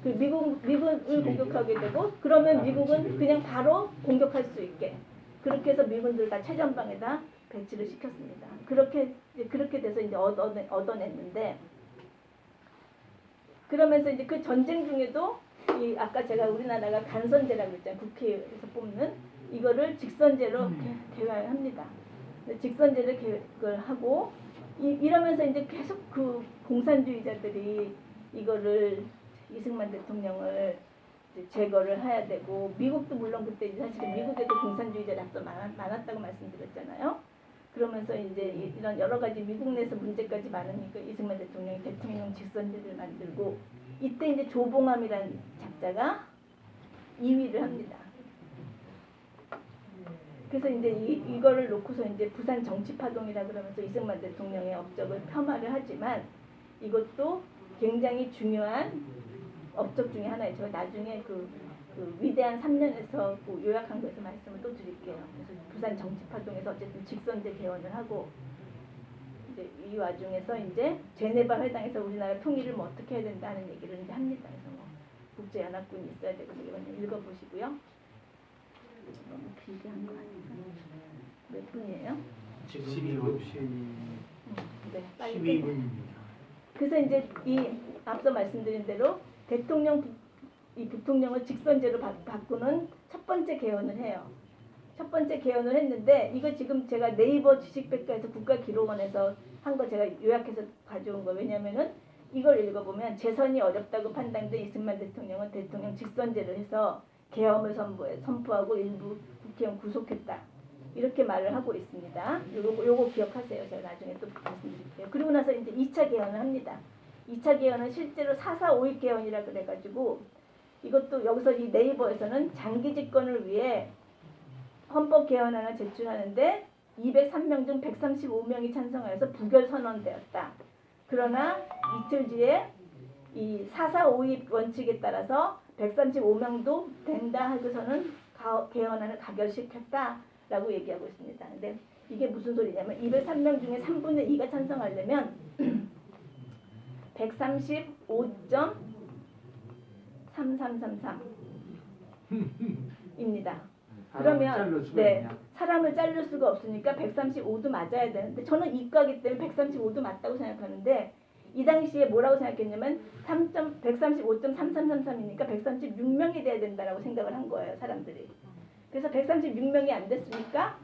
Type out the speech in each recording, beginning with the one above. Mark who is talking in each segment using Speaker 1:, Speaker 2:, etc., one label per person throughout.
Speaker 1: 그 미군을 공격하게 되고 그러면 미국은 그냥 바로 공격할 수 있게 그렇게 해서 미군들 다 최전방에다 배치를 시켰습니다. 그렇게 돼서 이제 얻어냈는데 그러면서 이제 그 전쟁 중에도 이 아까 제가 우리나라가 간선제라고 했잖아요. 국회에서 뽑는 이거를 직선제로 개혁합니다. 직선제를 개혁을 하고 이러면서 이제 계속 그 공산주의자들이 이거를 이승만 대통령을 이제 제거를 해야 되고 미국도 물론 그때 사실은 미국에도 공산주의자가 앞서 많았다고 말씀드렸잖아요. 그러면서 이제 이런 여러 가지 미국 내에서 문제까지 많으니까 이승만 대통령이 대통령 직선제를 만들고 이때 이제 조봉암이라는 작자가 2위를 합니다. 그래서 이제 이거를 놓고서 이제 부산 정치파동이라 그러면서 이승만 대통령의 업적을 폄하를 하지만 이것도 굉장히 중요한 업적 중에 하나예요. 제가 나중에 그 위대한 3년에서 그 요약한 거에서 말씀을 또 드릴게요. 그래서 부산 정치파동에서 어쨌든 직선제 개헌을 하고 이제 이 와중에서 이제 제네바 회담에서 우리나라 통일을 뭐 어떻게 해야 된다는 얘기를 이제 합니다. 그래서 뭐 국제연합군이 있어야 되고 이건 읽어보시고요. 너무 길게 한 거 아닌가? 몇 분이에요?
Speaker 2: 지금
Speaker 3: 12분.
Speaker 2: 7시
Speaker 1: 네, 빨리
Speaker 2: 12분입니다.
Speaker 1: 그래서 이제 이 앞서 말씀드린 대로 이 부통령을 직선제로 바꾸는 첫 번째 개헌을 해요. 첫 번째 개헌을 했는데 이거 지금 제가 네이버 지식백과에서 국가기록원에서 한 거 제가 요약해서 가져온 거 왜냐면은 이걸 읽어보면 재선이 어렵다고 판단된 이승만 대통령은 대통령 직선제를 해서 계엄을 선포하고 일부 국회의원 구속했다. 이렇게 말을 하고 있습니다. 요거 기억하세요. 제가 나중에 또 말씀드릴게요. 그리고 나서 이제 2차 개헌을 합니다. 2차 개헌은 실제로 4.4.5.1 개헌이라 그래가지고 이것도 여기서 이 네이버에서는 장기 집권을 위해 헌법 개헌안을 제출하는데 203명 중 135명이 찬성하여서 부결 선언되었다. 그러나 이틀 뒤에 이 4.4.5.2 원칙에 따라서 135명도 된다 하고서는 개헌안을 가결시켰다라고 얘기하고 있습니다. 근데 이게 무슨 소리냐면 203명 중에 3분의 2가 찬성하려면 135.3333입니다. 그러면 사람을 자를 수가 없으니까 135도 맞아야 되는데 저는 이과기 때문에 135도 맞다고 생각하는데 이 당시에 뭐라고 생각했냐면 135.3333이니까 136명이 돼야 된다라고 생각을 한 거예요, 사람들이. 그래서 136명이 안 됐으니까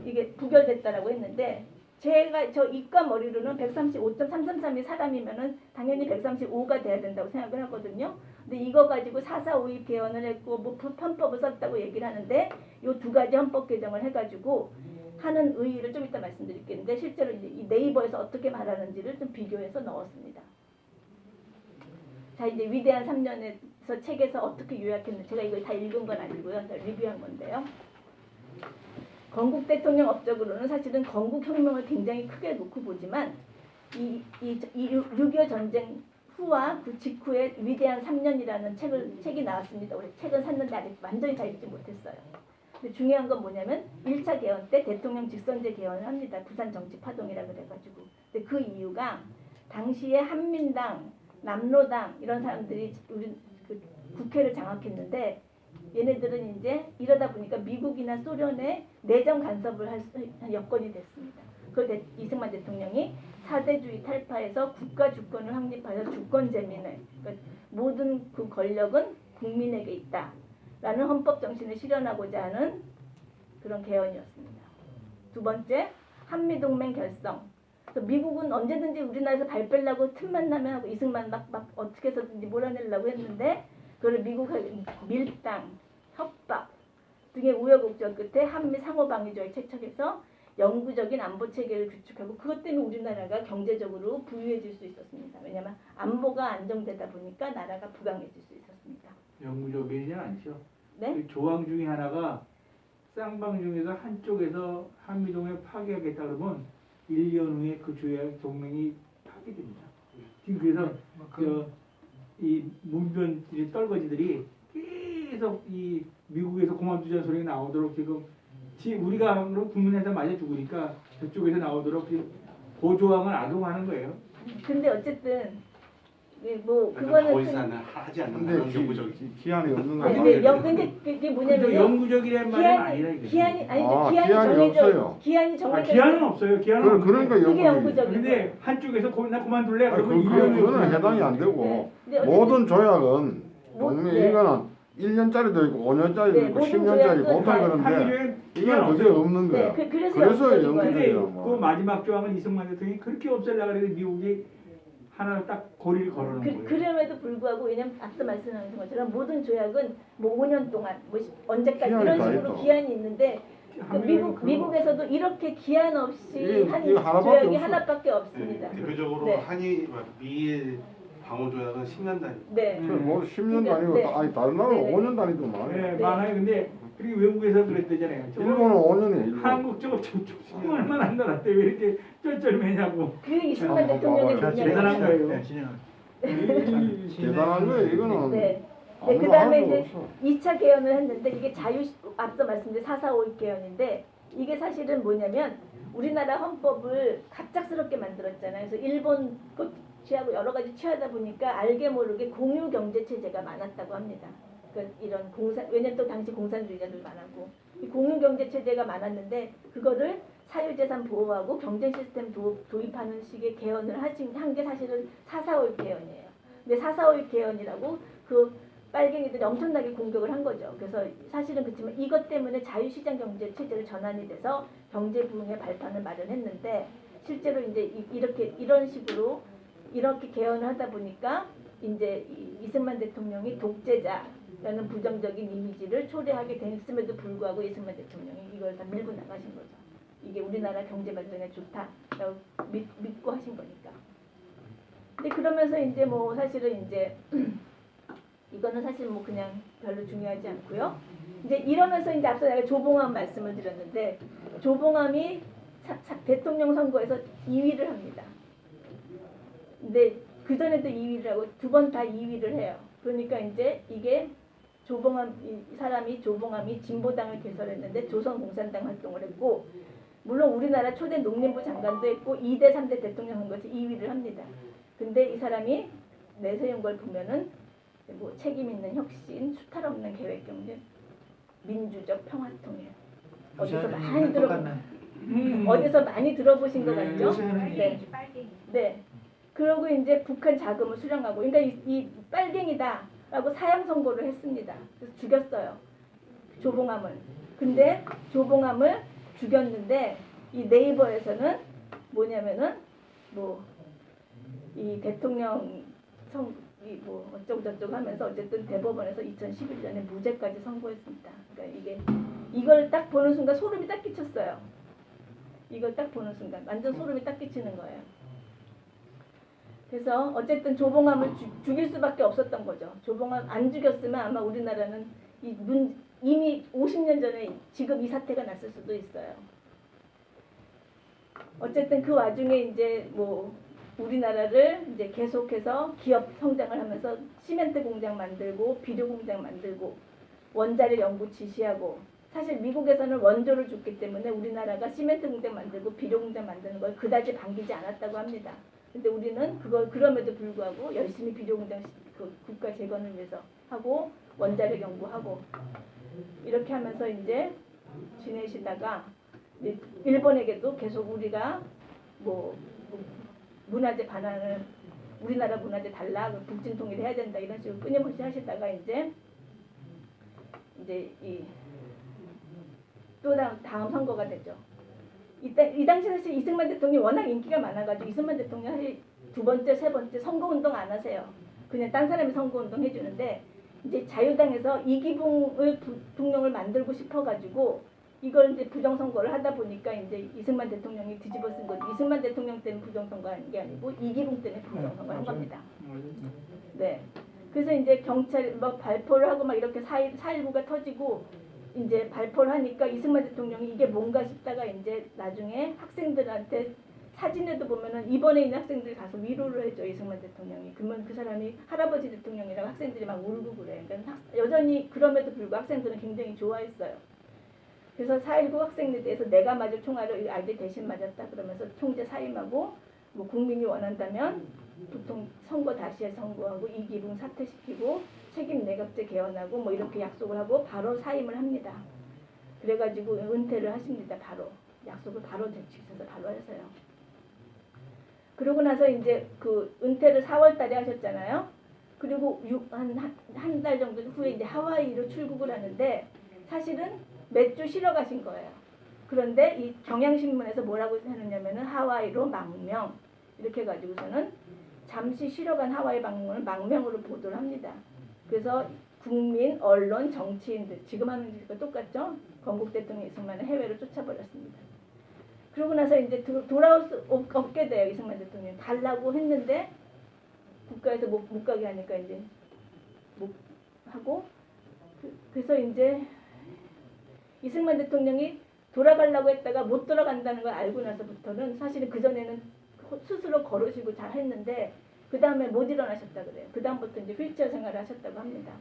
Speaker 1: 이게 부결됐다라고 했는데 저 이과 머리로는 135.333이 사람이면은 당연히 135가 돼야 된다고 생각을 하거든요. 근데 이거 가지고 4.4.5.2 개헌을 했고 뭐 헌법을 썼다고 얘기를 하는데 요 두 가지 헌법 개정을 해가지고 하는 의의를 좀 이따 말씀드릴겠는데 실제로 이제 이 네이버에서 어떻게 말하는지를 좀 비교해서 넣었습니다. 자 이제 위대한 3년에서 책에서 어떻게 요약했는지 제가 이걸 다 읽은 건 아니고요. 리뷰한 건데요. 건국 대통령 업적으로는 사실은 건국혁명을 굉장히 크게 놓고 보지만 이 6.25 전쟁 후와 그 직후에 위대한 3년이라는 책이 나왔습니다. 우리 책은 샀는데 아직 완전히 다 읽지 못했어요. 근데 중요한 건 뭐냐면 1차 개헌 때 대통령 직선제 개헌을 합니다. 부산 정치파동이라 그래가지고. 근데 그 이유가 당시에 한민당, 남로당 이런 사람들이 우리 그 국회를 장악했는데 얘네들은 이제 이러다 보니까 미국이나 소련의 내정 간섭을 할 여건이 됐습니다. 그걸 이승만 대통령이 사대주의 탈파해서 국가 주권을 확립하여 주권 재민을 그러니까 모든 그 권력은 국민에게 있다라는 헌법 정신을 실현하고자 하는 그런 개헌이었습니다. 두 번째, 한미동맹 결성. 그래서 미국은 언제든지 우리나라에서 발 빼려고 틈만 나면 하고 이승만 막 어떻게 해서든지 몰아내려고 했는데 그걸 미국의 밀당, 협박 등의 우여곡절 끝에 한미 상호방위조약 채택해서 영구적인 안보 체계를 구축하고 그것 때문에 우리나라가 경제적으로 부유해질 수 있었습니다. 왜냐하면 안보가 안정되다 보니까 나라가 부강해질 수 있었습니다.
Speaker 3: 영구적이지 않죠.
Speaker 1: 네?
Speaker 3: 그 조항 중에 하나가 쌍방 중에서 한쪽에서 한미동맹 파기하겠다 그러면 1년 후에 그 조약 동맹이 파기됩니다. 지금 그래서 이 문변 떨거지들이 계속 이 미국에서 고만두자는 소리가 나오도록 지금 우리가 국민한테 맞아 죽으니까 저쪽에서 나오도록 그 조항을 악용하는 거예요.
Speaker 1: 근데 어쨌든 네, 뭐
Speaker 2: 더
Speaker 1: 그거는
Speaker 2: 이상 하지 않는
Speaker 4: 근데
Speaker 2: 거는 영구적.
Speaker 4: 기한이 없는 거
Speaker 1: 아니,
Speaker 4: 아니에요?
Speaker 1: 근데 그게
Speaker 3: 근데
Speaker 1: 뭐냐면
Speaker 3: 영구적이란 말은 아니라 이거지.
Speaker 1: 기한이 아니죠.
Speaker 4: 아,
Speaker 1: 기한이
Speaker 4: 기한이
Speaker 1: 정해져
Speaker 4: 없어요.
Speaker 1: 기한이
Speaker 3: 아,
Speaker 1: 정해져
Speaker 3: 기한은 없어요. 기한은 없는데.
Speaker 4: 그러니까
Speaker 1: 그게 영구적이고.
Speaker 3: 근데 한쪽에서 나 그만둘래
Speaker 4: 아니,
Speaker 3: 그러면
Speaker 4: 그거는 해당이 안 되고
Speaker 1: 네. 근데 어쨌든
Speaker 4: 모든 조약은
Speaker 1: 뭐,
Speaker 4: 동맹
Speaker 1: 네.
Speaker 4: 이거는 1년짜리도 있고 5년짜리도
Speaker 1: 네,
Speaker 4: 있고
Speaker 1: 모든
Speaker 4: 10년짜리
Speaker 1: 조약은
Speaker 4: 보통
Speaker 1: 다
Speaker 4: 그런데
Speaker 3: 한미조약
Speaker 4: 이건 그게 없는
Speaker 1: 네,
Speaker 4: 거야.
Speaker 1: 그래서
Speaker 4: 그래서
Speaker 1: 영구적인 거예요.
Speaker 3: 근데
Speaker 4: 영구적이야.
Speaker 3: 그
Speaker 4: 뭐.
Speaker 3: 마지막 조항은 이승만 대통령이 그렇게 없애려고 그래서 미국이 하나를 딱 고리를 걸어놓은 거예요.
Speaker 1: 그럼에도 불구하고 왜냐면 앞서 말씀하신 것처럼 모든 조약은 뭐 5년 동안 뭐 언제까지
Speaker 4: 기한이
Speaker 1: 이런
Speaker 4: 다
Speaker 1: 식으로
Speaker 4: 있죠.
Speaker 1: 기한이 있는데 그
Speaker 3: 한미조약은 그거-
Speaker 1: 미국에서도 이렇게 기한 없이 한
Speaker 4: 이거 하나밖에
Speaker 1: 조약이
Speaker 4: 없어.
Speaker 1: 하나밖에 없습니다.
Speaker 2: 대표적으로
Speaker 1: 네.
Speaker 2: 미일 방호 조약은 10년 단위.
Speaker 1: 네.
Speaker 4: 뭐 10년
Speaker 1: 그러니까,
Speaker 4: 단위고
Speaker 1: 네.
Speaker 4: 아니 다른 나라는
Speaker 1: 네.
Speaker 4: 5년 단위도 많아요.
Speaker 3: 네,
Speaker 1: 네.
Speaker 3: 많아요. 근데 그리고 외국에서 그랬대잖아요. 저거
Speaker 4: 일본은 5년이에요. 일본.
Speaker 3: 한국 저거 얼마나 안 나랐대 왜 이렇게 쩔쩔매냐고.
Speaker 1: 그 이승만
Speaker 4: 아,
Speaker 1: 대통령의
Speaker 4: 봐봐요.
Speaker 3: 대단한
Speaker 1: 능력이죠.
Speaker 3: 거예요.
Speaker 4: 대단한 거예요. 이거는
Speaker 1: 네. 네,
Speaker 4: 아무도
Speaker 1: 그 다음에
Speaker 4: 할
Speaker 1: 이제
Speaker 4: 수 없어.
Speaker 1: 2차 개헌을 했는데 이게 앞서 말씀드린 4.4.5 개헌인데 이게 사실은 뭐냐면 우리나라 헌법을 갑작스럽게 만들었잖아요. 그래서 일본 것 취하고 여러 가지 취하다 보니까 알게 모르게 공유 경제 체제가 많았다고 합니다. 그러니까 이런 왜냐면 또 당시 공산주의자들 많았고 이 공유 경제 체제가 많았는데 그거를 사유재산 보호하고 경제 시스템 도입하는 식의 개헌을 한 게 사실은 4.4.5 개헌이에요. 근데 4.4.5 개헌이라고 그 빨갱이들이 엄청나게 공격을 한 거죠. 그래서 사실은 그렇지만 이것 때문에 자유시장 경제 체제로 전환이 돼서 경제 부흥의 발판을 마련했는데 실제로 이제 이런 식으로 이렇게 개헌을 하다 보니까 이제 이승만 대통령이 독재자라는 부정적인 이미지를 초래하게 됐음에도 불구하고 이승만 대통령이 이걸 다 밀고 나가신 거죠. 이게 우리나라 경제 발전에 좋다라고 믿고 하신 거니까. 근데 그러면서 이제 뭐 사실은 이제 이거는 사실 뭐 그냥 별로 중요하지 않고요. 이제 이러면서 이제 앞서 내가 조봉암 말씀을 드렸는데 조봉암이 대통령 선거에서 2위를 합니다. 근데 그 전에도 2위를 하고 두 번 다 2위를 해요. 그러니까 이제 이게 이 사람이 조봉암이 진보당을 개설했는데 조선공산당 활동을 했고 물론 우리나라 초대 농림부 장관도 했고 2대 3대 대통령 선거에서 2위를 합니다. 근데 이 사람이 내세운 걸 보면은 뭐 책임 있는 혁신, 수탈 없는 계획 경제, 민주적 평화통일. 어디서 많이 들어보신 것 같죠?
Speaker 3: 요새는
Speaker 1: 네. 네. 그러고 이제 북한 자금을 수령하고, 그러니까 이 빨갱이다라고 사형 선고를 했습니다. 그래서 죽였어요. 조봉암을. 근데 조봉암을 죽였는데 이 네이버에서는 뭐냐면은 뭐 이 대통령 뭐 어쩌고 저쩌고 하면서 어쨌든 대법원에서 2011년에 무죄까지 선고했습니다. 그러니까 이걸 딱 보는 순간 소름이 딱 끼쳤어요. 이걸 딱 보는 순간 완전 소름이 딱 끼치는 거예요. 그래서 어쨌든 조봉암을 죽일 수밖에 없었던 거죠. 조봉암 안 죽였으면 아마 우리나라는 이미 50년 전에 지금 이 사태가 났을 수도 있어요. 어쨌든 그 와중에 이제 뭐 우리나라를 이제 계속해서 기업 성장을 하면서 시멘트 공장 만들고 비료 공장 만들고 원자력 연구 지시하고 사실 미국에서는 원조를 줬기 때문에 우리나라가 시멘트 공장 만들고 비료 공장 만드는 걸 그다지 반기지 않았다고 합니다. 근데 우리는 그럼에도 불구하고 열심히 비료 공장 국가 재건을 위해서 하고 원자력 연구하고 이렇게 하면서 이제 지내시다가 일본에게도 계속 우리가 뭐 문화재 반환을 우리나라 문화재 달라 북진 통일해야 된다 이런 식으로 끊임없이 하시다가 이제 또 다음 선거가 되죠. 이 당시 사실 이승만 대통령이 워낙 인기가 많아가지고 이승만 대통령 사실 두 번째, 세 번째 선거운동 안 하세요. 그냥 딴 사람이 선거운동 해주는데 이제 자유당에서 이기붕을 부통령을 만들고 싶어가지고 이걸 이제 부정선거를 하다 보니까 이제 이승만 대통령이 뒤집어 쓴 거지. 이승만 대통령 때문에 부정선거한 게 아니고 이기붕 때문에 부정선거한 겁니다. 네. 그래서 이제 경찰 막 발포를 하고 막 이렇게 4.19가 터지고 이제 발포를 하니까 이승만 대통령이 이게 뭔가 싶다가 이제 나중에 학생들한테 사진에도 보면은 입원해 있는 학생들이 가서 위로를 해줘 이승만 대통령이. 그러면 그 사람이 할아버지 대통령이라고 학생들이 막 울고 그래. 그러니까 여전히 그럼에도 불구하고 학생들은 굉장히 좋아했어요. 그래서 4.19 학생에 대해서 내가 맞을 총알을 아이들 대신 맞았다 그러면서 총재 사임하고 뭐 국민이 원한다면 보통 선거 다시 선거하고 이기붕 사퇴시키고 책임 내각제 개헌하고 뭐 이렇게 약속을 하고 바로 사임을 합니다. 그래가지고 은퇴를 하십니다. 바로 약속을 바로 되찾아서 바로 해서요. 그러고 나서 이제 그 은퇴를 4월 달에 하셨잖아요. 그리고 한 달 정도 후에 이제 하와이로 출국을 하는데 사실은 몇 주 쉬러 가신 거예요. 그런데 이 경향신문에서 뭐라고 하느냐면은 하와이로 망명 이렇게 해가지고서는 잠시 쉬러 간 하와이 방문을 망명으로 보도를 합니다. 그래서 국민, 언론, 정치인들 지금 하는 짓과 똑같죠? 건국 대통령 이승만을 해외로 쫓아버렸습니다. 그러고 나서 이제 돌아올 수 없게 돼요. 이승만 대통령 달라고 했는데 국가에서 못 가게 하니까 이제 못 하고 그래서 이제 이승만 대통령이 돌아가려고 했다가 못 돌아간다는 걸 알고 나서부터는 사실은 그전에는 스스로 걸으시고 잘 했는데 그 다음에 못 일어나셨다 그래요. 그 다음부터 이제 휠체어 생활을 하셨다고 합니다.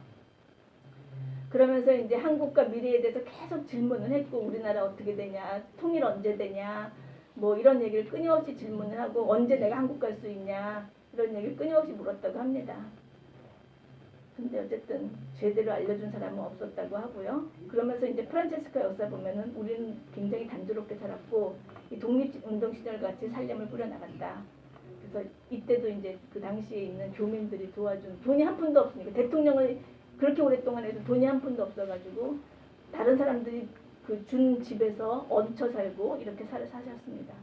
Speaker 1: 그러면서 이제 한국과 미래에 대해서 계속 질문을 했고 우리나라 어떻게 되냐, 통일 언제 되냐, 뭐 이런 얘기를 끊임없이 질문을 하고 언제 내가 한국 갈 수 있냐 이런 얘기를 끊임없이 물었다고 합니다. 근데 어쨌든 제대로 알려준 사람은 없었다고 하고요. 그러면서 이제 프란체스카 역사 보면은 우리는 굉장히 단조롭게 살았고 이 독립운동 시절 같이 살림을 꾸려나갔다. 그래서 이때도 이제 그 당시에 있는 교민들이 도와준 돈이 한 푼도 없으니까 대통령을 그렇게 오랫동안 해도 돈이 한 푼도 없어가지고 다른 사람들이 그 준 집에서 얹혀 살고 이렇게 사셨습니다.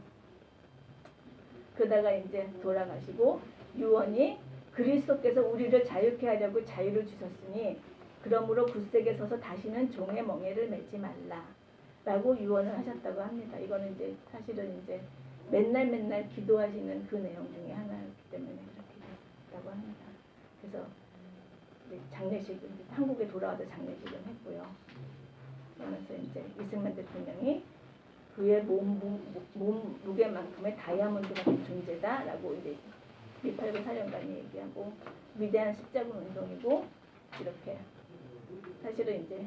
Speaker 1: 그러다가 이제 돌아가시고 유언이 그리스도께서 우리를 자유케 하려고 자유를 주셨으니 그러므로 굳세게 서서 다시는 종의 멍에를 매지 말라라고 유언을 하셨다고 합니다. 이거는 이제 사실은 이제 맨날 기도하시는 그 내용 중에 하나였기 때문에 그렇게 됐다고 합니다. 그래서 장례식을 한국에 돌아와서 장례식을 했고요. 그러면서 이제 이승만 대통령이 그의 무게만큼의 다이아몬드 같은 존재다라고 이제 미팔군 사령관이 얘기하고 위대한 십자군 운동이고 이렇게 사실은 이제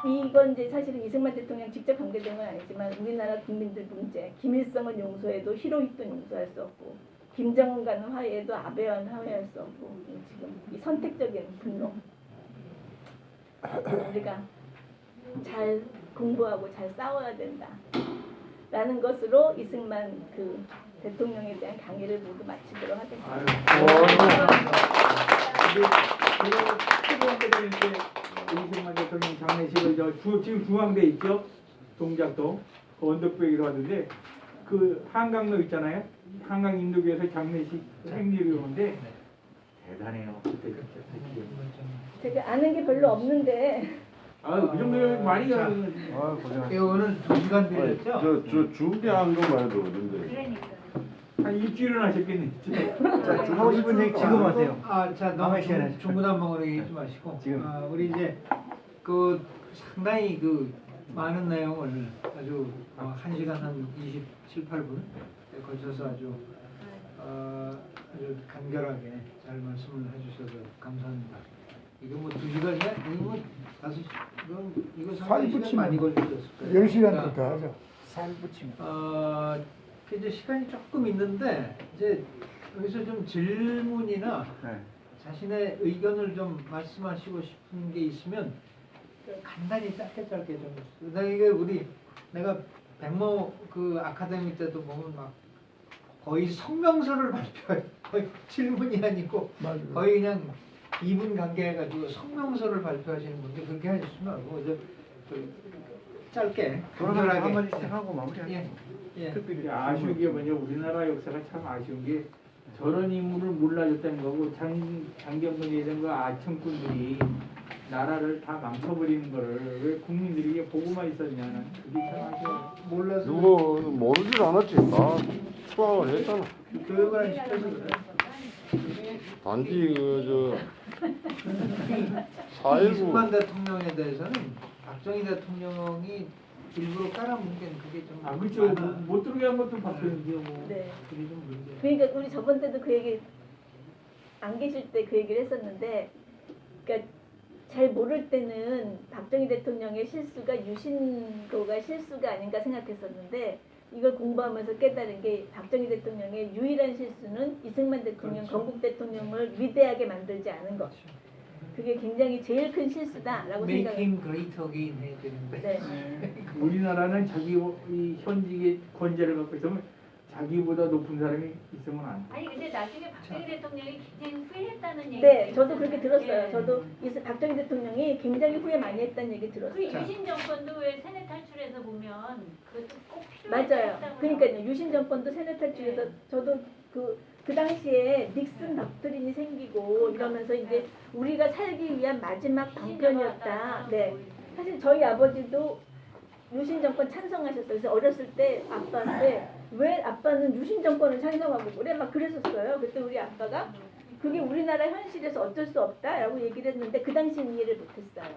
Speaker 1: 이건 이제 사실은 이승만 대통령 직접 관계된 건 아니지만 우리나라 국민들 문제 김일성은 용서해도 히로히토는 용서할 수 없고 김정은과는 화해해도 아베와는 화해할 수 없고 지금 이 선택적인 분노 우리가 잘 공부하고 잘 싸워야 된다 라는 것으로 이승만 그 대통령에 대한 강의를 모두 마치도록 하겠습니다.
Speaker 3: 초등학교 때 이승만 대통령 장례식을 지금 중앙대 있죠? 동작동 그 언덕배기로 하는데 그 한강로 있잖아요. 한강 인도교에서 장례식 생리를 오는데 대단해요. 그때
Speaker 1: 제가 아는 게 별로 없는데
Speaker 3: 그 정도면 많이 가는 거지.
Speaker 5: 이거는 2시간 드렸죠?
Speaker 4: 저 준비한 것만 해도 근데
Speaker 1: 그러니까
Speaker 3: 한 일주일은 하셨겠네.
Speaker 5: 하고 싶은 얘기 지금 하세요. 자, 너무
Speaker 6: 남의 시간에
Speaker 5: 중구난방으로 얘기하지 마시고
Speaker 6: 지금.
Speaker 5: 우리 이제 그 상당히 그 많은 내용을 아주 1시간 한 27, 8분에 걸쳐서 아주 간결하게 잘 말씀을 해주셔서 감사합니다. 이거 뭐 2시간이야? 이거 뭐 5시, 이거 상당히 시간 많이 걸리셨을 거예요.
Speaker 6: 10시간 더 하죠. 살 붙이면.
Speaker 5: 이제 시간이 조금 있는데 이제 여기서 좀 질문이나 자신의 의견을 좀 말씀하시고 싶은 게 있으면 간단히 짧게 좀. 내가 백모 그 아카데미 때도 보면 막 거의 성명서를 발표해. 거의 질문이 아니고 거의 그냥 2분 관계해가지고 성명서를 발표하시는 분들 그렇게 하시지 말고 이제 짧게 간결하게
Speaker 6: 한마디씩 하고 마무리하죠.
Speaker 5: 예.
Speaker 3: 특별히 아쉬운 게 뭐냐 우리나라 역사가 참 아쉬운 게 저런 인물을 몰라줬다는 거고 장경근에 이런 거 아청꾼들이 나라를 다 망쳐버리는 거를 왜 국민들이 이게 보고만 있었냐는 그게 참 아쉬워요.
Speaker 5: 몰라서
Speaker 4: 누구 모르질 않았지. 다 추앙을 했잖아.
Speaker 5: 교육을 안 시켜서 그래.
Speaker 4: 단지 그저 4.19
Speaker 5: 이승만 대통령에 대해서는 박정희 대통령이 일부러 깔아뭉갠 그게 좀
Speaker 3: 그렇죠.
Speaker 5: 많아.
Speaker 3: 못 들어게 한 것도 박정희죠. 뭐.
Speaker 1: 네.
Speaker 3: 그게 좀 문제.
Speaker 1: 그러니까 우리 저번 때도 그 얘기 안 계실 때 그 얘기를 했었는데 그러니까 잘 모를 때는 박정희 대통령의 실수가 유신도가 실수가 아닌가 생각했었는데 이걸 공부하면서 깨달은 게 박정희 대통령의 유일한 실수는 이승만 대통령,
Speaker 5: 그렇죠.
Speaker 1: 건국 대통령을 위대하게 만들지 않은 것. 그게 굉장히 제일 큰 실수다라고
Speaker 5: Make
Speaker 1: 생각해요.
Speaker 5: him great again 해야 되는데.
Speaker 1: 네.
Speaker 3: 우리나라는 자기 이 현직의 권제를 갖고 있으면 자기보다 높은 사람이 있으면 안 돼.
Speaker 7: 아니 근데 나중에 박정희 대통령이 굉장히 후회했다는 얘기.
Speaker 1: 네, 저도 그렇게 들었어요.
Speaker 7: 예.
Speaker 1: 저도 박정희 대통령이 굉장히 후회 많이 했다는 얘기
Speaker 7: 그
Speaker 1: 들었어요.
Speaker 7: 유신 정권도 왜 세뇌 탈출해서 보면 그것도 꼭
Speaker 1: 맞아요.
Speaker 7: 필요했다고.
Speaker 1: 그러니까요. 유신 정권도 세뇌 탈출해서 저도 그 당시에 닉슨 닥터린이 생기고 이러면서 이제 우리가 살기 위한 마지막 방편이었다. 네. 사실 저희 아버지도 유신 정권 찬성하셨어요. 그래서 어렸을 때 아빠한테 왜 아빠는 유신 정권을 찬성하고 그래 막 그랬었어요. 그때 우리 아빠가 그게 우리나라 현실에서 어쩔 수 없다라고 얘기를 했는데 그 당시엔 이해를 못했어요.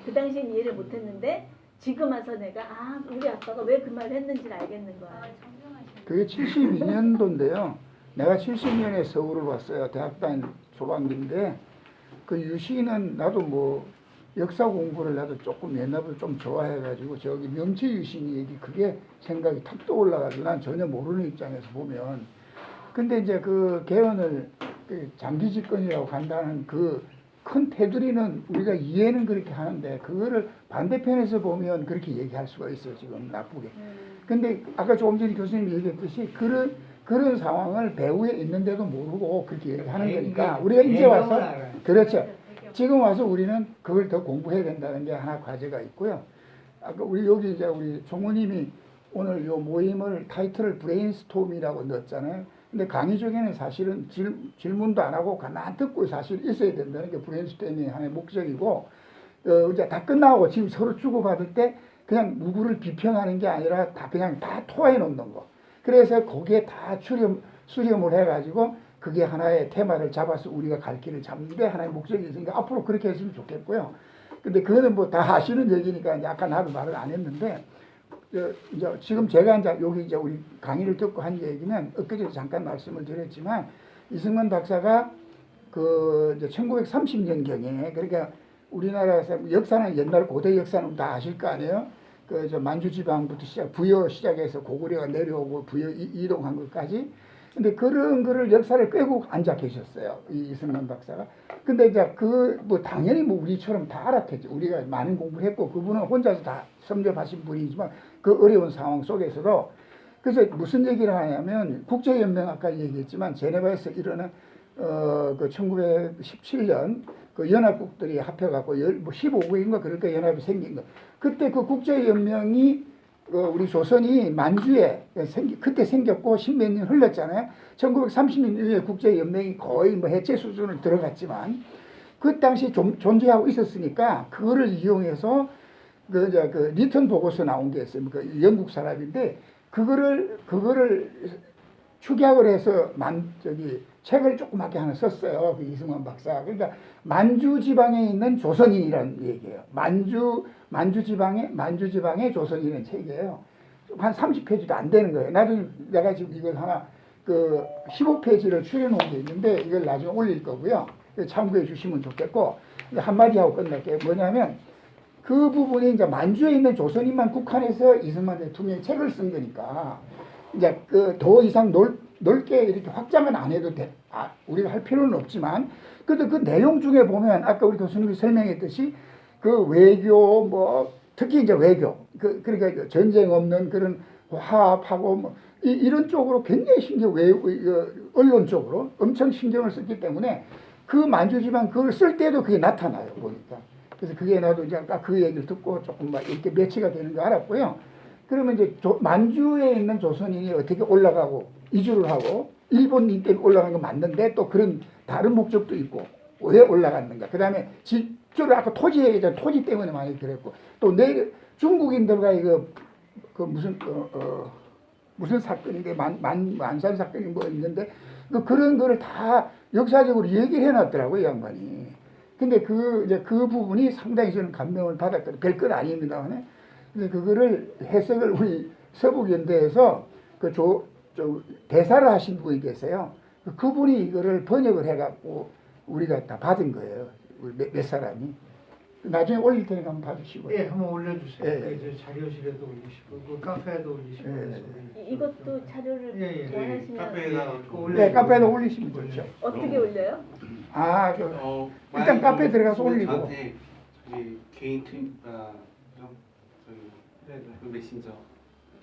Speaker 1: 그 당시엔 이해를 못했는데 지금 와서 내가 우리 아빠가 왜 그 말을 했는지를 알겠는 거야.
Speaker 7: 정정하시네.
Speaker 6: 그게 72년도인데요. 내가 70년에 서울을 왔어요. 대학 다닌 조방기인데 그 유신은 나도 뭐 역사 공부를 나도 조금 옛날부터 좀 좋아해가지고 저기 명치 유신 얘기 그게 생각이 탁 떠올라가지고 난 전혀 모르는 입장에서 보면 근데 이제 그 개헌을 그 장기 집권이라고 간다는 그 큰 테두리는 우리가 이해는 그렇게 하는데 그거를 반대편에서 보면 그렇게 얘기할 수가 있어요. 지금 나쁘게. 근데 아까 조금 전에 교수님이 얘기했듯이 그런 상황을 배후에 있는데도 모르고 그렇게 얘기하는 거니까 우리가 이제 와서 그렇죠. 지금 와서 우리는 그걸 더 공부해야 된다는 게 하나 과제가 있고요. 아까 우리 여기 이제 우리 총무님이 오늘 요 모임을 타이틀을 브레인스톰이라고 넣었잖아요. 근데 강의 중에는 사실은 질문도 안 하고 가만 듣고 사실 있어야 된다는 게 브레인스토밍의 하나의 목적이고 이제 다 끝나고 지금 서로 주고받을 때 그냥 누구를 비평하는 게 아니라 다 그냥 다 토해 놓는 거. 그래서 거기에 다 수렴을 해가지고 그게 하나의 테마를 잡아서 우리가 갈 길을 잡는 게 하나의 목적이 있으니까 앞으로 그렇게 했으면 좋겠고요. 근데 그거는 뭐 다 아시는 얘기니까 이제 아까 나도 말을 안 했는데 이제 지금 제가 이제 여기 이제 우리 강의를 듣고 한 얘기는 엊그제 잠깐 말씀을 드렸지만 이승만 박사가 그 이제 1930년경에 그러니까 우리나라에서 역사는 옛날 고대 역사는 다 아실 거 아니에요? 그 저 만주 지방부터 부여 시작해서 고구려가 내려오고 부여 이동한 것까지. 근데 그런 거를 역사를 꿰고 앉아 계셨어요. 이 이승만 박사가. 근데 이제 그 뭐 당연히 뭐 우리처럼 다 알았겠죠. 우리가 많은 공부를 했고 그분은 혼자서 다 섭렵하신 분이지만 그 어려운 상황 속에서도 그래서 무슨 얘기를 하냐면 국제연맹 아까 얘기했지만 제네바에서 일어난 그 1917년 그 연합국들이 합해갖고 뭐 15개인가 그러니까 연합이 생긴 거. 그때 그 국제연맹이 우리 조선이 만주에 그때 생겼고 십몇 년 흘렀잖아요. 1930년 이후에 국제연맹이 거의 뭐 해체 수준을 들어갔지만 그 당시 존재하고 있었으니까 그거를 이용해서 그 리턴 보고서 나온 게 있어요. 그 영국 사람인데 그거를 축약을 해서 책을 조그맣게 하나 썼어요. 그 이승만 박사. 그러니까 만주 지방에 있는 조선인이라는 얘기예요. 만주 지방의 조선인의 책이에요. 한 30페이지도 안 되는 거예요. 내가 지금 이걸 하나 그 15페이지를 추려놓은 게 있는데 이걸 나중에 올릴 거고요. 참고해 주시면 좋겠고 한마디 하고 끝낼게요. 뭐냐면 그 부분이 이제 만주에 있는 조선인만 국한해서 이승만 대통령이 책을 쓴 거니까 이제 그 더 이상 넓게 이렇게 확장은 안 해도 돼. 우리가 할 필요는 없지만 그래도 그 내용 중에 보면 아까 우리 교수님이 설명했듯이 그 외교 뭐 특히 이제 외교 그러니까 전쟁 없는 그런 화합하고 뭐 이런 쪽으로 굉장히 언론 쪽으로 엄청 신경을 썼기 때문에 그 만주지방 그걸 쓸 때도 그게 나타나요 보니까. 그래서 그게 나도 이제 아까 그 얘기를 듣고 조금 막 이렇게 매치가 되는 거 알았고요. 그러면 이제 만주에 있는 조선인이 어떻게 올라가고 이주를 하고 일본인 때문에 올라간 건 맞는데 또 그런 다른 목적도 있고 왜 올라갔는가. 그 다음에 집주를 아까 토지 얘기잖아. 토지 때문에 많이 그랬고 또 중국인들과 이거 그 무슨 사건인데 만산 사건이 뭐 있는데 그런 거를 다 역사적으로 얘기를 해놨더라고요, 이 양반이. 근데 그 부분이 상당히 저는 감명을 받았거든요. 별건 아닙니다만. 근데 그거를 해석을 우리 서북연대에서 대사를 하신 분이 계세요. 그분이 이거를 번역을 해갖고 우리가 다 받은 거예요. 우리 몇 사람이. 나중에 올릴 테니까 한번 봐주시고요.
Speaker 5: 예, 한번 올려주세요.
Speaker 6: 예.
Speaker 5: 그 이제 자료실에도 올리시고 그 카페에도 올리시고
Speaker 6: 예.
Speaker 5: 그래서 우리
Speaker 1: 이것도 자료를
Speaker 5: 예, 예.
Speaker 1: 원하시면
Speaker 2: 카페에다가
Speaker 5: 그
Speaker 2: 좀-
Speaker 5: 올려-
Speaker 6: 네, 카페에도 올리시면 좋죠.
Speaker 1: 어떻게 올려요?
Speaker 6: 아, 그
Speaker 2: 일단
Speaker 6: 일단 카페에 들어가서 올리고.
Speaker 2: 저한테 저기 개인
Speaker 5: 네,
Speaker 2: 그 메신저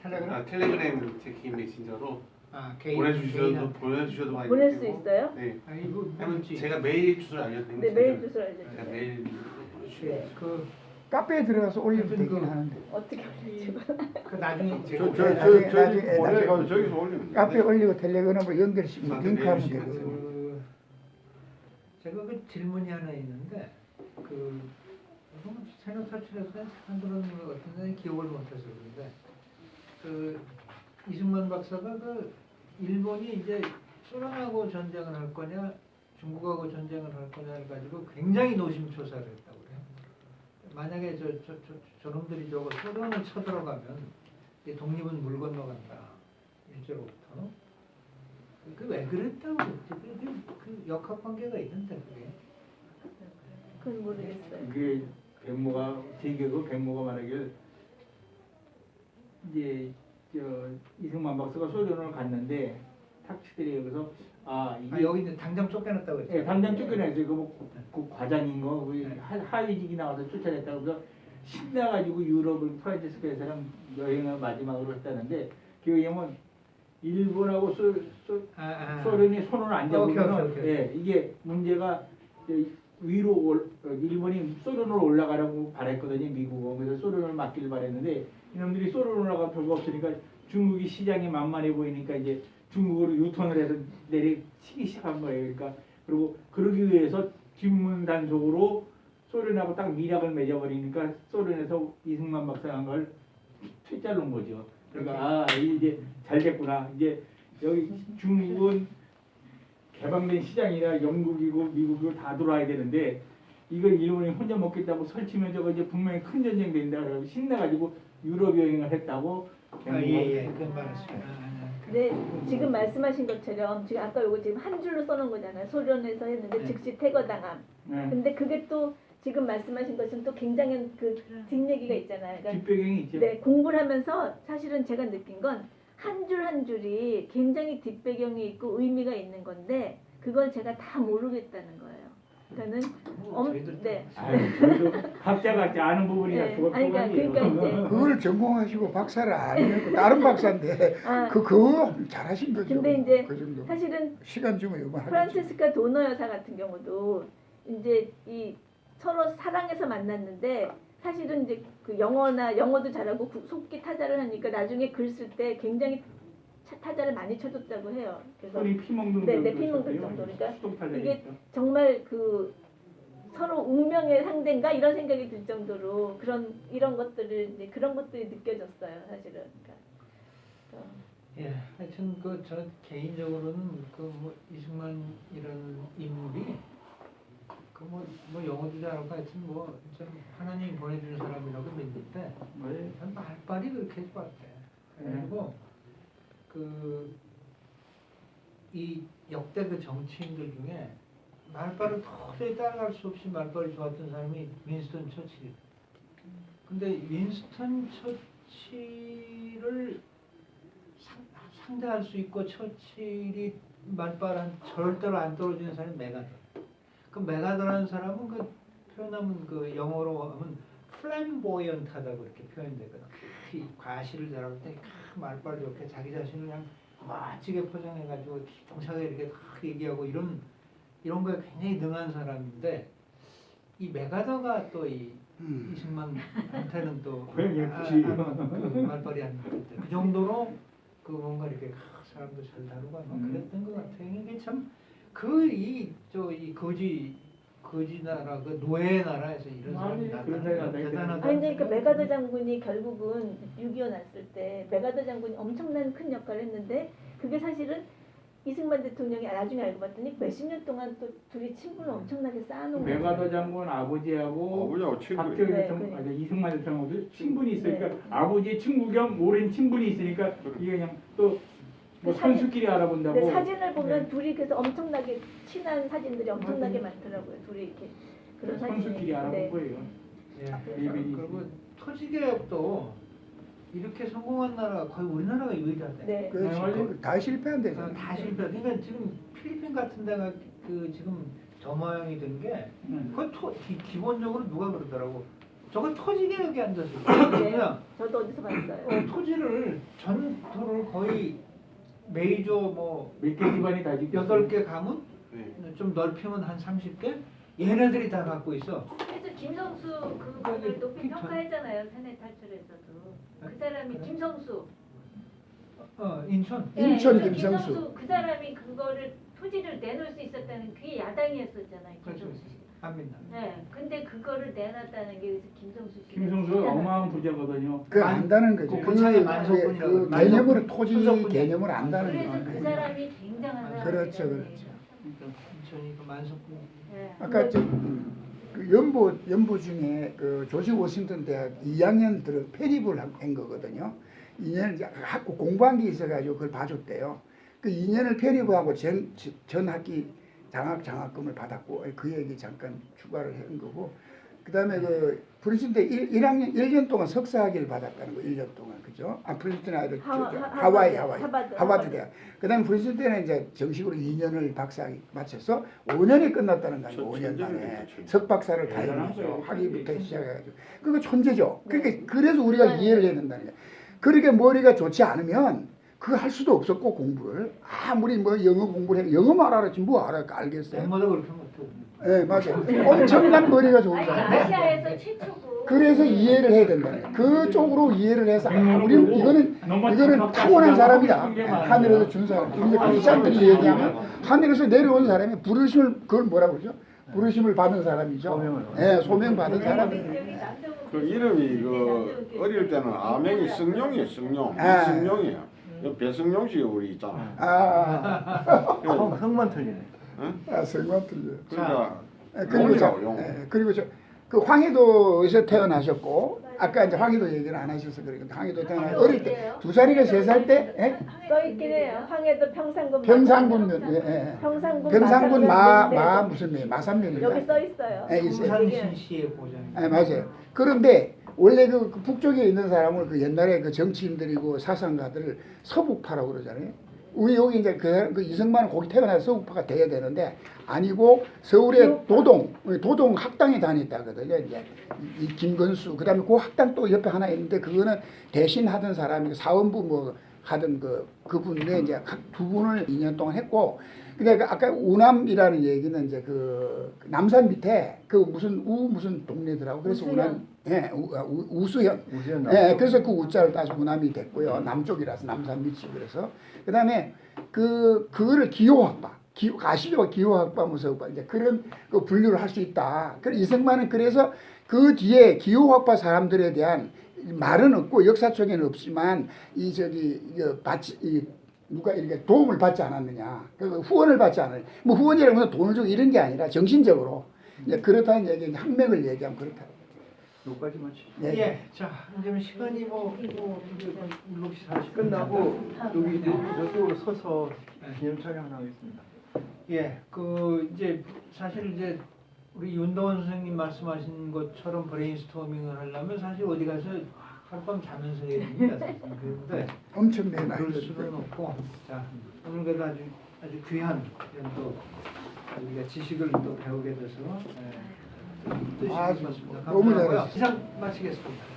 Speaker 5: 텔레그램?
Speaker 2: 텔레그램 제 개인 메신저로
Speaker 5: 개인
Speaker 2: 보내주셔도 많이
Speaker 1: 보낼 수
Speaker 2: 되고.
Speaker 1: 있어요?
Speaker 2: 네.
Speaker 5: 아니 이거
Speaker 2: 하면
Speaker 5: 뭐지?
Speaker 2: 제가 메일 주소를 알려드리면
Speaker 1: 네, 메일
Speaker 2: 제가-
Speaker 1: 주소를
Speaker 2: 제가
Speaker 1: 알려주세요.
Speaker 2: 메일
Speaker 1: 네.
Speaker 5: 그
Speaker 6: 카페에 들어가서 올리면
Speaker 5: 하여튼
Speaker 6: 되긴
Speaker 5: 그-
Speaker 6: 하는데.
Speaker 1: 어떻게 올리죠?
Speaker 5: 그 나중에
Speaker 6: 나중에
Speaker 4: 보내가지고 저기서 올리면 돼.
Speaker 6: 카페에 올리고 텔레그램으로 연결시키면
Speaker 2: 저한테
Speaker 6: 링크하면
Speaker 2: 메일
Speaker 6: 되거든요.
Speaker 5: 그 제가 그 질문이 하나 있는데 그 새로 탈출해서 안 들어는 것 같은데 기억을 못해서 그런데 그 이승만 박사가 그 일본이 이제 소련하고 전쟁을 할 거냐 중국하고 전쟁을 할 거냐를 가지고 굉장히 노심초사를 했다고 그래요. 만약에 저놈들이 저거 소련을 쳐들어가면 이 독립은 물 건너간다 일제로부터. 그 왜 그랬다고 그 역학관계가 있는데 그게.
Speaker 1: 그건 모르겠어요.
Speaker 3: 이게 백모가 제게그 백모가 말하길 이제 저 이승만 박사가 소련을 갔는데 탁치들이 여기서 이게
Speaker 5: 여기 이제 당장 쫓겨났다고 했죠.
Speaker 3: 예, 당장 쫓겨났어요. 그 과장인 거, 그
Speaker 5: 네.
Speaker 3: 하위직이 나와서 쫓아냈다고 그래서 신나가지고 유럽을 프란치스코에서는 여행을 마지막으로 했다는데 그 왜냐면 일본하고 소련이 손을 안 잡으면
Speaker 5: 오케이.
Speaker 3: 예, 이게 문제가 위로 일본이 소련으로 올라가라고 바랬거든요. 미국은 그래서 소련을 막기를 바랬는데 이놈들이 소련 올라가 별거 없으니까 중국이 시장이 만만해 보이니까 이제 중국으로 유턴을 해서 내리치기 시작한 거예요. 그러니까 그리고 그러기 위해서 뒷문단속으로 소련하고 딱 밀약을 맺어버리니까 소련에서 이승만 박사한 걸 퇴짜를 놓은 거죠. 그러니까 이제 잘 됐구나. 이제 여기 중국은 개방된 시장이라 영국이고 미국이고 다 들어와야 되는데 이걸 일본이 혼자 먹겠다고 설치면 저거 이제 분명히 큰 전쟁 된다 그래서 신나가지고 유럽 여행을 했다고.
Speaker 5: 예. 그건 말했어요.
Speaker 1: 네, 지금 말씀하신 것처럼 지금 아까 요거 지금 한 줄로 써놓은 거잖아요. 소련에서 했는데
Speaker 5: 네.
Speaker 1: 즉시 퇴거당함.
Speaker 3: 네.
Speaker 1: 근데 그게 또 지금 말씀하신 것은 또 굉장히 그 뒷얘기가 있잖아요. 그러니까
Speaker 3: 뒷배경이 있죠.
Speaker 1: 네, 공부를 하면서 사실은 제가 느낀 건 한 줄 한 줄이 굉장히 뒷배경이 있고 의미가 있는 건데 그걸 제가 다 모르겠다는 거예요. 그러니까는 네.
Speaker 3: 저희도 각자 아는 부분이라
Speaker 1: 네.
Speaker 3: 그거
Speaker 1: 아니, 그러니까 이제
Speaker 6: 그걸 전공하시고 박사를 아니고 다른 박사인데 그거 잘하신 거죠.
Speaker 1: 근데 이제
Speaker 6: 그 정도.
Speaker 1: 사실은
Speaker 6: 시간 주면 이거 하겠죠.
Speaker 1: 프란체스카 도너 여사 같은 경우도 이제 이 서로 사랑해서 만났는데 사실은 이제 그 영어도 잘하고 속기 타자를 하니까 나중에 글 쓸 때 굉장히 타자를 많이 쳐줬다고 해요. 그래서
Speaker 3: 소리 피멍들
Speaker 1: 네, 피멍들 정도. 그러니까 이게 정말 그 서로 운명의 상대인가 이런 생각이 들 정도로 이런 것들을 이제 그런 것들이 느껴졌어요, 사실은. 그러니까.
Speaker 5: 예, 하여튼 저 개인적으로는 뭐 이승만이라는 인물이 뭐 영어도 잘하고 하여튼 좀 하나님이 보내주는 사람이라고 믿는데 말빨이 그렇게 좋았대. 그리고 이 역대 그 정치인들 중에 말빨을 도저히 따라갈 수 없이 말빨이 좋았던 사람이 윈스턴 처칠이에요. 근데 윈스턴 처칠을 상대할 수 있고 처칠이 말빨 절대로 안 떨어지는 사람이 메가더. 그 메가더라는 사람은 그 표현하면 그 영어로 하면 플램보이언트하다고 이렇게 표현되거든. 그 과시를 잘할 때 말빨 좋게 자기 자신을 그냥 멋지게 포장해가지고 기똥차게 이렇게 딱 얘기하고 이런 거에 굉장히 능한 사람인데 이 메가더가 또 이 이승만한테는 또 그 말빨이 안 나는데 그 정도로 그 뭔가 이렇게 사람도 잘 다루고 아마 그랬던 것 같아요. 이게 참 이 거지 나라 그 노예 나라에서 이런 사람이 나타나는 대단하다.
Speaker 1: 아니 그러니까 메가더 장군이 결국은 6.25 났을 때 메가더 장군이 엄청난 큰 역할을 했는데 그게 사실은 이승만 대통령이 나중에 알고 봤더니 몇십 년 동안 또 둘이 친분을 엄청나게 쌓아놓은 거예요.
Speaker 3: 메가더 장군 아버지하고
Speaker 4: 친구예요.
Speaker 3: 박정희
Speaker 1: 네,
Speaker 3: 대통령, 이승만 대통령도 친분이 있으니까
Speaker 1: 네.
Speaker 3: 아버지의 친구 겸 오랜 친분이 있으니까 이게 그냥 또 뭐 선수끼리 알아본다고.
Speaker 1: 근데 사진을 보면
Speaker 3: 네.
Speaker 1: 둘이 그래서 엄청나게 친한 사진들이 엄청나게 많더라고요. 둘이 이렇게 그런 사진이.
Speaker 3: 선수끼리 알아본 거예요.
Speaker 5: 예.
Speaker 1: 앞에서.
Speaker 5: 그리고 토지 개혁도 이렇게 성공한 나라 거의 우리나라가 유일하대.
Speaker 1: 네.
Speaker 6: 그렇지. 다 실패한 데잖아.
Speaker 5: 다 실패. 그러니까 지금 필리핀 같은 데가 그 지금 저 모양이 된 게 그건 기본적으로 누가 그러더라고. 저거 토지 개혁이 안 됐어. 그냥
Speaker 1: 저도 어디서 봤어요.
Speaker 5: 토지를 전토를 거의 메이저 뭐
Speaker 3: 몇 개 기반이 다 짓고
Speaker 5: 8개 가문
Speaker 2: 네.
Speaker 5: 좀 넓히면 한 30개 얘네들이 다 갖고 있어.
Speaker 7: 그래서 김성수 그거를 높이 평가했잖아요. 세뇌 탈출에서도. 그 사람이 김성수.
Speaker 5: 인천.
Speaker 7: 네,
Speaker 6: 인천
Speaker 7: 그래서
Speaker 6: 김성수.
Speaker 7: 그 사람이 그거를 토지를 내놓을 수 있었다는 그게 야당이었었잖아요.
Speaker 5: 그렇죠.
Speaker 7: 김성수 씨.
Speaker 5: 안민다.
Speaker 7: 네, 근데 그거를 내놨다는 게 그래서 김성수 씨.
Speaker 3: 김성수 어마어마한 부자거든요.
Speaker 6: 그 안다는 거죠.
Speaker 5: 그 차에 만석군이라고
Speaker 6: 그
Speaker 5: 그래요.
Speaker 6: 개념으로 토지
Speaker 5: 만석군이.
Speaker 6: 개념을 안다는
Speaker 7: 그래서 그
Speaker 6: 거예요.
Speaker 7: 사람이 굉장한 사람이에요.
Speaker 6: 그렇죠, 그렇죠.
Speaker 5: 인천이 그 만석군.
Speaker 7: 네.
Speaker 6: 아까 그 연보 중에 그 조지 워싱턴 대학 2학년 들어 편입을 한 거거든요. 2년 학교 공부한 게 있어가지고 그걸 봐줬대요. 그 2년을 편입하고 전 학기 장학금을 받았고 그 얘기 잠깐 추가를 한 거고. 그다음에 그 프린스턴 대 1학년 1년 동안 석사학위를 받았다는 거 1년 동안 그죠? 아 프린스턴 아니라 하와이 하버드 대학. 그다음에 프린스턴 때는 이제 정식으로 2년을 박사학위 마쳐서 5년이 끝났다는 거 아니에요. 5년 만에 석박사를 다 했죠. 학위부터 시작해가지고 그거 천재죠. 그러니까 그래서 우리가 이해를 해야 된다는 거예요. 그렇게 머리가 좋지 않으면 그거 할 수도 없었고 공부를 아무리 뭐 영어 공부를 해 영어만 알았지 뭐 알겠어요.
Speaker 5: 멤버도 그렇게 못하고.
Speaker 6: 네 맞아요. 엄청난 머리가 좋은
Speaker 7: 아니
Speaker 6: 사람.
Speaker 7: 아시아에서 최초고.
Speaker 6: 그래서 이해를 해야 된다는 거예요. 그쪽으로 이해를 해서 우리는 이거는 타고난 사람이다. 하늘에서 준 사람. 근데 크리스찬들이 얘기하면 하늘에서 내려온 사람이 부르심을 그걸 뭐라 그러죠? 부르심을 받은 사람이죠. 네, 소명 받은 사람이에요.
Speaker 4: 그 이름이 그 어릴 때는 아명이 성룡이에요. 성룡.
Speaker 6: 아.
Speaker 4: 성룡이에요. 배성룡 씨 우리 있잖아.
Speaker 6: 성만 틀리네.
Speaker 4: 응?
Speaker 6: 성만 틀려.
Speaker 4: 그러니까
Speaker 6: 그리고
Speaker 4: 용.
Speaker 6: 그리고 그 황해도에서 태어나셨고 아까 이제 황해도 얘기를 안 하셔서 그러니까 황해도 태어나 어릴 때 2살이나 3살 때
Speaker 1: 써 있긴 해요. 황해도 평산군.
Speaker 6: 평산군 마 무슨 마산면인가
Speaker 1: 여기 써 있어요.
Speaker 6: 예, 있어요.
Speaker 5: 부산 신시의 고장.
Speaker 6: 네, 맞아요. 그런데 원래 그 북쪽에 있는 사람을 그 옛날에 그 정치인들이고 사상가들을 서북파라고 그러잖아요. 우리 여기 이제 그 이승만은 거기 태어나서 서북파가 돼야 되는데 아니고 서울의 도동 학당에 다녔다거든요. 이제 이 김건수 그다음에 그 학당 또 옆에 하나 있는데 그거는 대신 하던 사람이 사원부 뭐 하던 그분인데 이제 두 분을 2년 동안 했고. 근데 아까 우남이라는 얘기는 이제 그 남산 밑에 그 무슨 동네더라고. 그래서 우남, 예, 우수현. 예, 그래서 그 우자를 따서 우남이 됐고요. 남쪽이라서 남산 밑이 그래서. 그다음에 그거를 기호학파. 아시죠? 기호학파, 무서학파 이제 그런 그 분류를 할 수 있다. 그래서 이승만은 그래서 그 뒤에 기호학파 사람들에 대한 말은 없고 역사적에는 없지만 누가 이렇게 도움을 받지 않았느냐, 후원을 받지 않느냐, 뭐 후원이라고 해서 돈을 주고 이런 게 아니라 정신적으로 이제 그렇다는 얘기, 학맥을 얘기하면 그렇다.
Speaker 3: 여기까지만
Speaker 5: 예. 자, 이제 시간이 뭐 이제 7시 40분
Speaker 3: 끝나고 여기 이제 저쪽으로 서서 기념 촬영을 하겠습니다.
Speaker 5: 예, 그 이제 사실 이제 우리 윤도원 선생님 말씀하신 것처럼 브레인스토밍을 하려면 사실 어디 가서 하룻밤 자면서 해야 됩니다. 그런데
Speaker 6: 엄청
Speaker 5: 그럴
Speaker 6: 많이
Speaker 5: 수는 없고, 자 오늘 그래도 아주 귀한 이런 또 우리가 지식을 또 배우게 돼서 뜻이
Speaker 6: 아,
Speaker 5: 있었습니다.
Speaker 6: 너무
Speaker 5: 감사하고요.
Speaker 6: 잘하셨어요.
Speaker 5: 이상 마치겠습니다.